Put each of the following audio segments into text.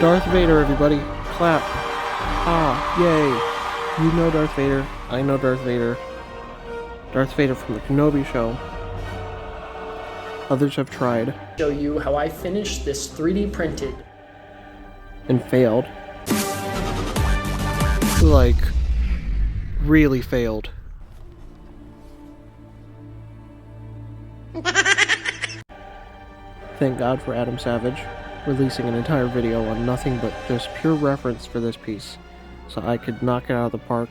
Darth Vader, everybody. Clap. Ah, yay. You know Darth Vader. I know Darth Vader. Darth Vader from the Kenobi show. Others have tried. Show you how I finished this 3D printed. And failed. Like, really failed. Thank God for Adam Savage releasing an entire video on nothing but just pure reference for this piece, so I could knock it out of the park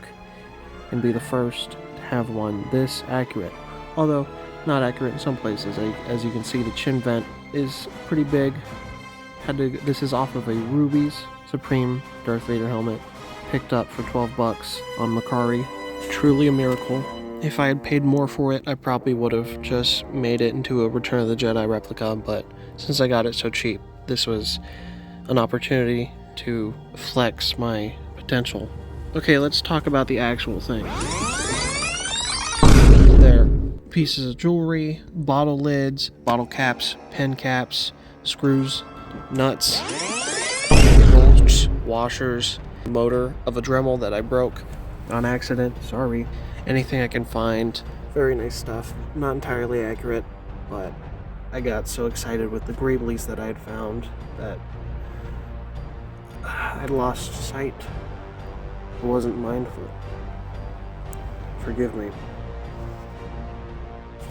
and be the first to have one this accurate. Although not accurate in some places. As you can see, the chin vent is pretty big. This is off of a Ruby's Supreme Darth Vader helmet, picked up for 12 bucks on Macari. Truly a miracle. If I had paid more for it, I probably would have just made it into a Return of the Jedi replica, but since I got it so cheap, this was an opportunity to flex my potential. Okay, let's talk about the actual thing. There. Pieces of jewelry, bottle lids, bottle caps, pen caps, screws, nuts, bolts, washers, motor of a Dremel that I broke on accident, sorry. Anything I can find. Very nice stuff. Not entirely accurate, but I got so excited with the Greeblies that I had found that I'd lost sight. I wasn't mindful. Forgive me.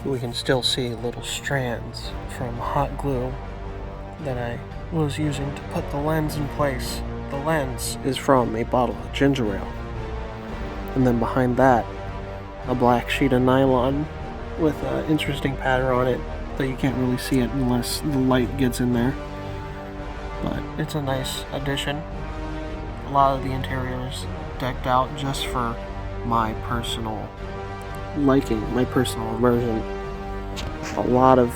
We can still see little strands from hot glue that I was using to put the lens in place. The lens is from a bottle of ginger ale. And then behind that, a black sheet of nylon with an interesting pattern on it that you can't really see it unless the light gets in there. But it's a nice addition. A lot of the interior is decked out just for my personal liking, my personal immersion. A lot of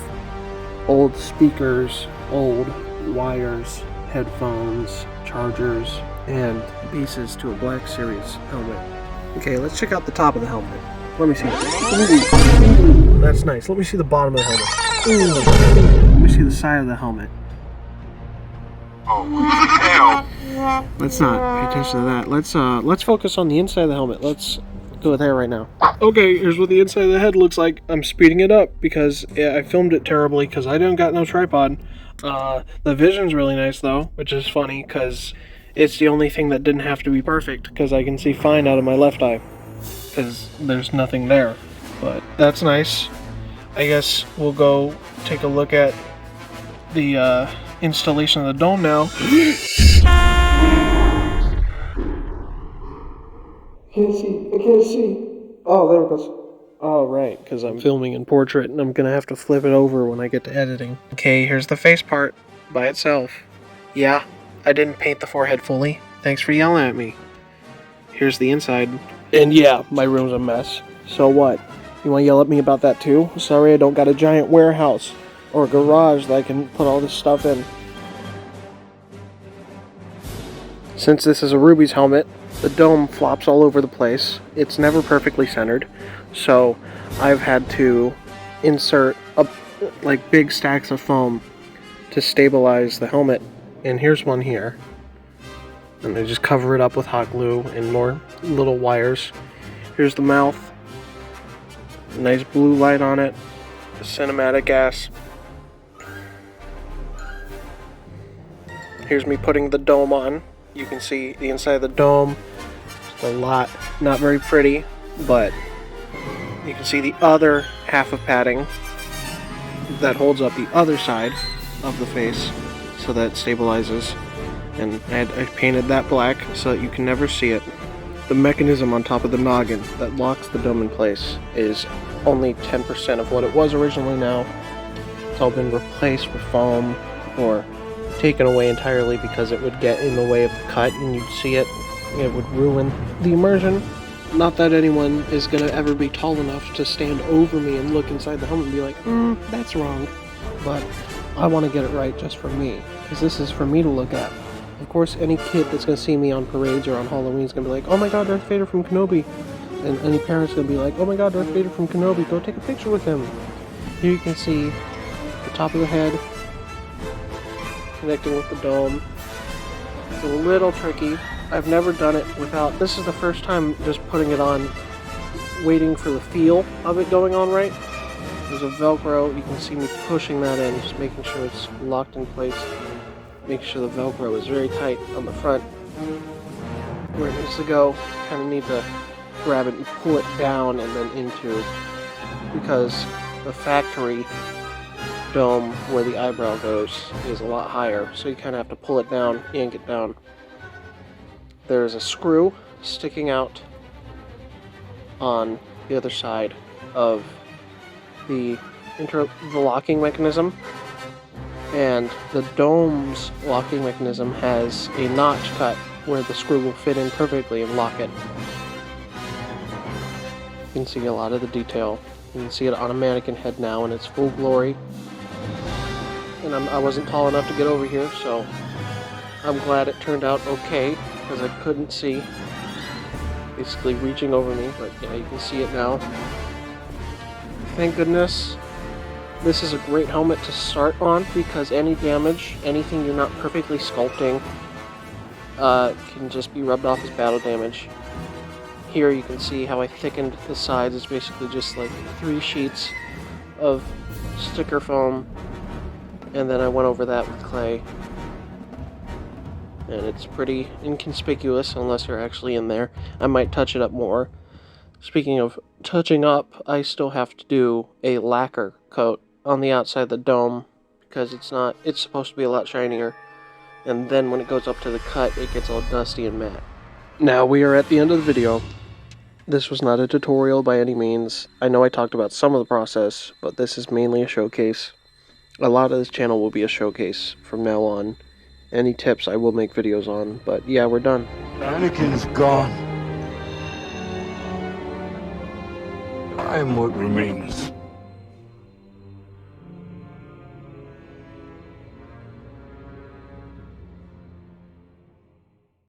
old speakers, old wires, headphones, chargers, and pieces to a Black Series helmet. Okay, let's check out the top of the helmet. Let me see. Ooh, that's nice. Let me see the bottom of the helmet. Ooh. Let me see the side of the helmet. Oh, hell. Let's not pay attention to that. Let's focus on the inside of the helmet. Let's go there right now. Okay, here's what the inside of the head looks like. I'm speeding it up because I filmed it terribly because I didn't got no tripod. The vision's really nice though, which is funny because it's the only thing that didn't have to be perfect because I can see fine out of my left eye because there's nothing there. But that's nice. I guess we'll go take a look at the installation of the dome now. I can't see. Oh, there it goes. Oh, right, because I'm filming in portrait and I'm going to have to flip it over when I get to editing. Okay, here's the face part by itself. Yeah, I didn't paint the forehead fully. Thanks for yelling at me. Here's the inside. And yeah, my room's a mess. So what? You want to yell at me about that too? Sorry I don't got a giant warehouse or a garage that I can put all this stuff in. Since this is a Ruby's helmet, the dome flops all over the place. It's never perfectly centered, so I've had to insert like big stacks of foam to stabilize the helmet. And here's one here. And I just cover it up with hot glue and more little wires. Here's the mouth. Nice blue light on it. Cinematic ass. Here's me putting the dome on. You can see the inside of the dome. Just a lot, not very pretty, but you can see the other half of padding that holds up the other side of the face so that it stabilizes. and I painted that black so that you can never see it. The mechanism on top of the noggin that locks the dome in place is only 10% of what it was originally now. It's all been replaced with foam or taken away entirely because it would get in the way of the cut and you'd see it. It would ruin the immersion. Not that anyone is going to ever be tall enough to stand over me and look inside the helmet and be like, that's wrong. But I want to get it right just for me, because this is for me to look at. Of course, any kid that's going to see me on parades or on Halloween is going to be like, oh my god, Darth Vader from Kenobi. And any parent's going to be like, oh my god, Darth Vader from Kenobi, go take a picture with him. Here you can see the top of the head connecting with the dome. It's a little tricky. I've never done it without, this is the first time just putting it on, waiting for the feel of it going on right. There's a Velcro, you can see me pushing that in, just making sure it's locked in place. Making sure the Velcro is very tight on the front. Where it needs to go, kind of need to grab it and pull it down and then into, because the factory dome where the eyebrow goes is a lot higher, so you kind of have to pull it down, yank it down. There's a screw sticking out on the other side of the locking mechanism, and the dome's locking mechanism has a notch cut where the screw will fit in perfectly and lock it. You can see a lot of the detail. You can see it on a mannequin head now in its full glory. And I wasn't tall enough to get over here, so I'm glad it turned out okay, because I couldn't see. Basically reaching over me, but yeah, you can see it now. Thank goodness. This is a great helmet to start on, because any damage, anything you're not perfectly sculpting, can just be rubbed off as battle damage. Here you can see how I thickened the sides. It's basically just like 3 sheets of sticker foam, and then I went over that with clay. And it's pretty inconspicuous unless you're actually in there. I might touch it up more. Speaking of touching up, I still have to do a lacquer coat on the outside of the dome, because it's supposed to be a lot shinier. And then when it goes up to the cut, it gets all dusty and matte. Now we are at the end of the video. This was not a tutorial by any means. I know I talked about some of the process, but this is mainly a showcase. A lot of this channel will be a showcase from now on. Any tips I will make videos on, but yeah, we're done. Anakin's gone. I am what remains.